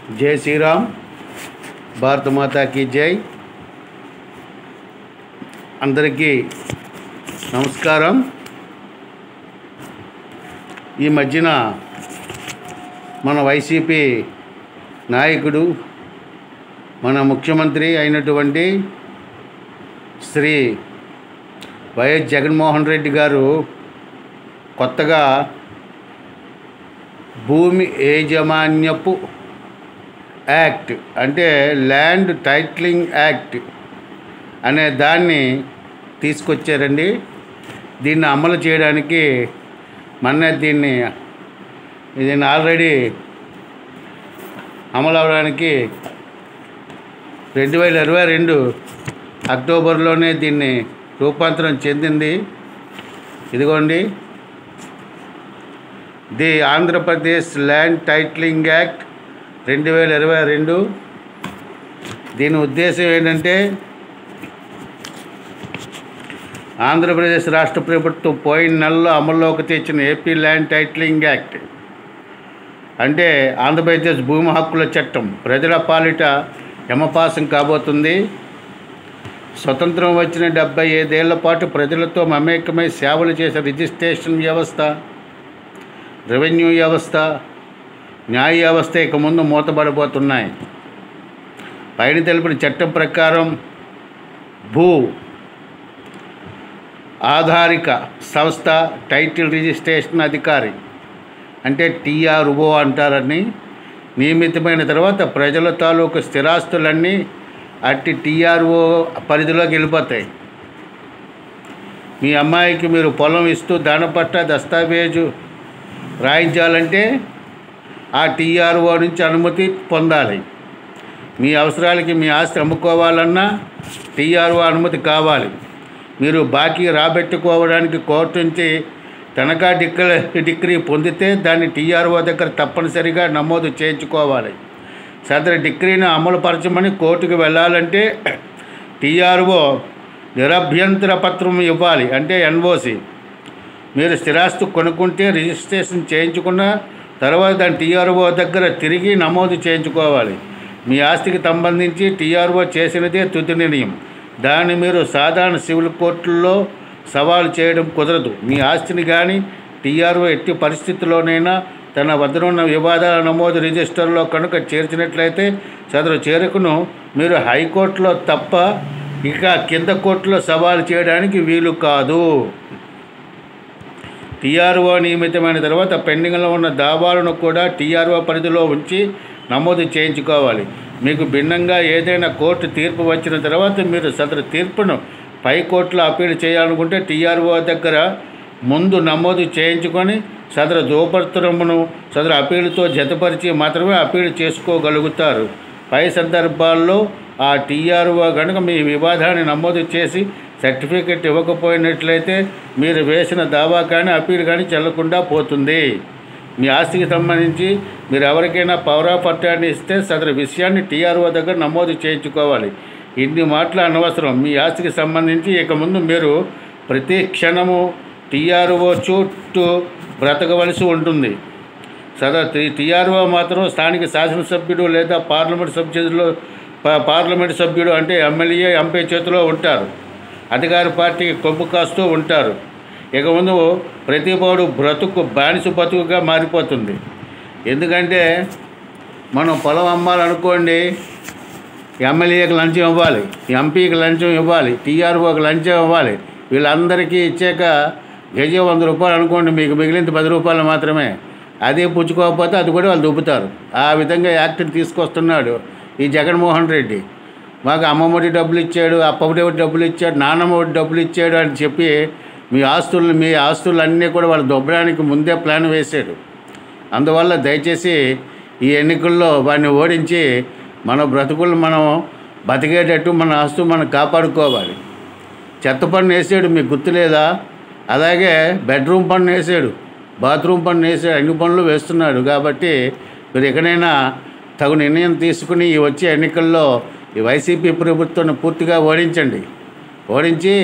जय श्री राम। భారత మాతా की జై। అందరికీ నమస్కారం। ఈ మధ్యన మన వైసీపీ నాయకుడు మన ముఖ్యమంత్రి అయినటువంటి శ్రీ వైఎస్ జగన్మోహన్ రెడ్డి గారు కొత్తగా భూమి యాజమాన్యపు యాక్ట్ అంటే ల్యాండ్ టైటిలింగ్ యాక్ట్ అనే దాన్ని తీసుకొచ్చారండి। దీన్ని అమలు చేయడానికి దీన్ని ఆల్రెడీ అమలు అవడానికి 2022 అక్టోబర్లోనే దీన్ని రూపాంతరం చెందింది। ఇదిగోండి, the Andhra Pradesh land titling act 2022। దీని ఉద్దేశం ఏంటంటే ఆంధ్రప్రదేశ్ రాష్ట్ర ప్రభుత్వం పోయిన నెలలో అమల్లోకి తెచ్చిన ఏపీ ల్యాండ్ టైటిలింగ్ యాక్ట్ అంటే ఆంధ్రప్రదేశ్ భూమి హక్కుల చట్టం ప్రజల పాలిట యమపాసం కాబోతుంది। స్వతంత్రం వచ్చిన 75 ఏళ్ల పాటు ప్రజలతో మమేకమై సేవలు చేసే రిజిస్ట్రేషన్ వ్యవస్థ, రెవెన్యూ వ్యవస్థ, న్యాయ వ్యవస్థ ఇక ముందు మూతపడబోతున్నాయి। పైన తెలిపిన చట్టం ప్రకారం భూ ఆధారిక సంస్థ టైటిల్ రిజిస్ట్రేషన్ అధికారి అంటే TRO అంటారని నియమితమైన తర్వాత ప్రజల తాలూకు స్థిరాస్తులన్నీ అట్టి TRO పరిధిలోకి వెళ్ళిపోతాయి। మీ అమ్మాయికి మీరు పొలం ఇస్తూ దాని పట్ల దస్తావేజు రాయించాలంటే ఆ TRO నుంచి అనుమతి పొందాలి। మీ అవసరాలకి మీ ఆస్తి అమ్ముకోవాలన్నా TRO అనుమతి కావాలి। మీరు బాకీ రాబెట్టుకోవడానికి కోర్టు నుంచి తనఖా డిగ్రీ పొందితే దాన్ని TRO దగ్గర తప్పనిసరిగా నమోదు చేయించుకోవాలి। సదరు డిగ్రీని అమలుపరచమని కోర్టుకు వెళ్ళాలంటే TRO నిరభ్యంతర పత్రం ఇవ్వాలి అంటే NOC। మీరు స్థిరాస్తి కొనుక్కుంటే రిజిస్ట్రేషన్ చేయించుకున్న తర్వాత దాని TRO దగ్గర తిరిగి నమోదు చేయించుకోవాలి। మీ ఆస్తికి సంబంధించి TRO చేసినదే తుది నిర్ణయం। దాన్ని మీరు సాధారణ సివిల్ కోర్టుల్లో సవాలు చేయడం కుదరదు। మీ ఆస్తిని కానీ TRO ఎట్టి పరిస్థితుల్లోనైనా తన వద్దనున్న వివాదాల నమోదు రిజిస్టర్లో కనుక చేర్చినట్లయితే సదరు చేరికను మీరు హైకోర్టులో తప్ప ఇక కింద కోర్టులో సవాలు చేయడానికి వీలు కాదు। TRO నియమితమైన తర్వాత పెండింగ్లో ఉన్న దావాలను కూడా TRO పరిధిలో ఉంచి నమోదు చేయించుకోవాలి। మీకు భిన్నంగా ఏదైనా కోర్టు తీర్పు వచ్చిన తర్వాత మీరు సదరు తీర్పును పై కోర్టులో అప్పీల్ చేయాలనుకుంటే TRO దగ్గర ముందు నమోదు చేయించుకొని సదరు ధృవపత్రమును సదరు అప్పీలుతో జతపరిచి మాత్రమే అప్పీల్ చేసుకోగలుగుతారు। పై సందర్భాల్లో ఆ TRO కనుక మీ వివాదాన్ని నమోదు చేసి సర్టిఫికెట్ ఇవ్వకపోయినట్లయితే మీరు వేసిన దావా కానీ అప్పీల్ కానీ చెల్లకుండా పోతుంది। మీ ఆస్తికి సంబంధించి మీరు ఎవరికైనా పవర్ ఆఫ్ అటార్నీ ఇస్తే సదరు విషయాన్ని TRO దగ్గర నమోదు చేయించుకోవాలి। ఇన్ని మాటలు అనవసరం। మీ ఆస్తికి సంబంధించి ఇక ముందు మీరు ప్రతి క్షణము TRO చుట్టూ బ్రతకవలసి ఉంటుంది। సదరు TRO మాత్రం స్థానిక శాసనసభ్యుడు లేదా పార్లమెంటు సభ్యుడు అంటే ఎమ్మెల్యే MP చేతిలో ఉంటారు। అధికార పార్టీకి కొమ్ము కాస్తూ ఉంటారు। ఇక ముందు ప్రతి పౌరుడు బ్రతుకు బానిస బతుకుగా మారిపోతుంది। ఎందుకంటే మనం పొలం అమ్మాలనుకోండి, ఎమ్మెల్యేకి లంచం ఇవ్వాలి, ఎంపీకి లంచం ఇవ్వాలి, TROకి లంచం ఇవ్వాలి। వీళ్ళందరికీ ఇచ్చాక గజం 100 రూపాయలు అనుకోండి, మీకు మిగిలింది 10 రూపాయలు మాత్రమే। అదే పుచ్చుకోకపోతే అది కూడా వాళ్ళు దుబ్బుతారు। ఆ విధంగా యాక్ట్ని తీసుకొస్తున్నాడు ఈ జగన్మోహన్ రెడ్డి। మాకు అమ్మఒడి డబ్బులు ఇచ్చాడు, అప్పఒడి డబ్బులు ఇచ్చాడు, నాన్నమ్మఒడి డబ్బులు ఇచ్చాడు అని చెప్పి మీ ఆస్తులన్నీ కూడా వాళ్ళు దొబ్బడానికి ముందే ప్లాన్ వేశాడు। అందువల్ల దయచేసి ఈ ఎన్నికల్లో వాడిని ఓడించి మన బ్రతుకులు మనం బతికేటట్టు మన ఆస్తులు మనం కాపాడుకోవాలి। చెత్త పన్ను వేసాడు, మీకు గుర్తులేదా? అలాగే బెడ్రూమ్ పన్ను వేసాడు, బాత్రూమ్ పన్ను వేసాడు, అన్ని పనులు వేస్తున్నాడు। కాబట్టి మీరు ఎక్కడైనా తగు నిర్ణయం తీసుకుని వచ్చే ఎన్నికల్లో ఈ వైసీపీ ప్రభుత్వాన్ని పూర్తిగా ఓడించి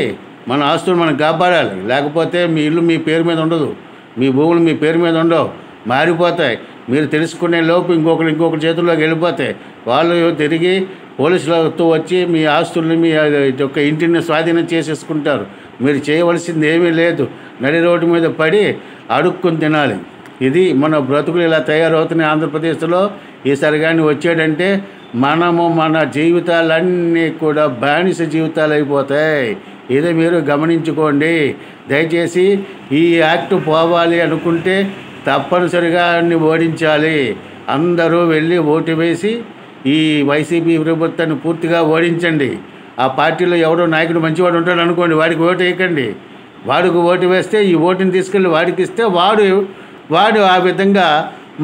మన ఆస్తులు మనం కాపాడాలి। లేకపోతే మీ ఇల్లు మీ పేరు మీద ఉండదు, మీ భూములు మీ పేరు మీద ఉండవు, మారిపోతాయి। మీరు తెలుసుకునే లోపు ఇంకొకరి చేతుల్లోకి వెళ్ళిపోతాయి. వాళ్ళు తిరిగి పోలీసులతో వచ్చి మీ ఆస్తుల్ని మీ యొక్క ఇంటిని స్వాధీనం చేసేసుకుంటారు. మీరు చేయవలసింది ఏమీ లేదు, నడి రోడ్డు మీద పడి అడుక్కుని తినాలి. ఇది మన బ్రతుకులు ఇలా తయారవుతున్నాయి ఆంధ్రప్రదేశ్లో. ఈసారి కానీ వచ్చాడంటే మనము మన జీవితాలన్నీ కూడా బానిస జీవితాలు అయిపోతాయి. ఇది మీరు గమనించుకోండి. దయచేసి ఈ యాక్ట్ పోవాలి అనుకుంటే తప్పనిసరిగా ఓడించాలి. అందరూ వెళ్ళి ఓటు వేసి ఈ వైసీపీ ప్రభుత్వాన్ని పూర్తిగా ఓడించండి. ఆ పార్టీలో ఎవడో నాయకుడు మంచివాడు ఉంటాడు అనుకోండి, వాడికి ఓటు వేయకండి. వాడికి ఓటు వేస్తే ఈ ఓటుని తీసుకెళ్ళి వాడికి ఇస్తే వాడు ఆ విధంగా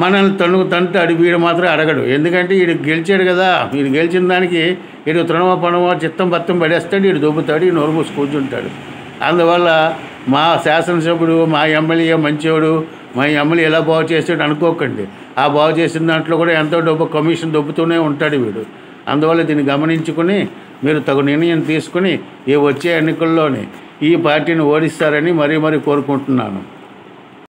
మనల్ని తంటాడు. వీడు మాత్రం అడగడు. ఎందుకంటే వీడు గెలిచాడు కదా, వీడు గెలిచిన దానికి వీడు తృణమో పణమో చిత్తం పత్తం పడేస్తాడు, వీడు దొబ్బుతాడు, ఈ నోరు మూసి కూర్చుంటాడు. అందువల్ల మా శాసనసభ్యుడు, మా ఎమ్మెల్యే మంచివాడు, మా ఎమ్మెల్యే ఎలా బాగు చేసాడు అనుకోకండి. ఆ బాగు చేసిన దాంట్లో కూడా ఎంతో డబ్బు కమిషన్ దొబ్బుతూనే ఉంటాడు వీడు. అందువల్ల దీన్ని గమనించుకుని మీరు తగు నిర్ణయం తీసుకుని ఈ వచ్చే ఎన్నికల్లోనే ఈ పార్టీని ఓడిస్తారని మరీ కోరుకుంటున్నాను.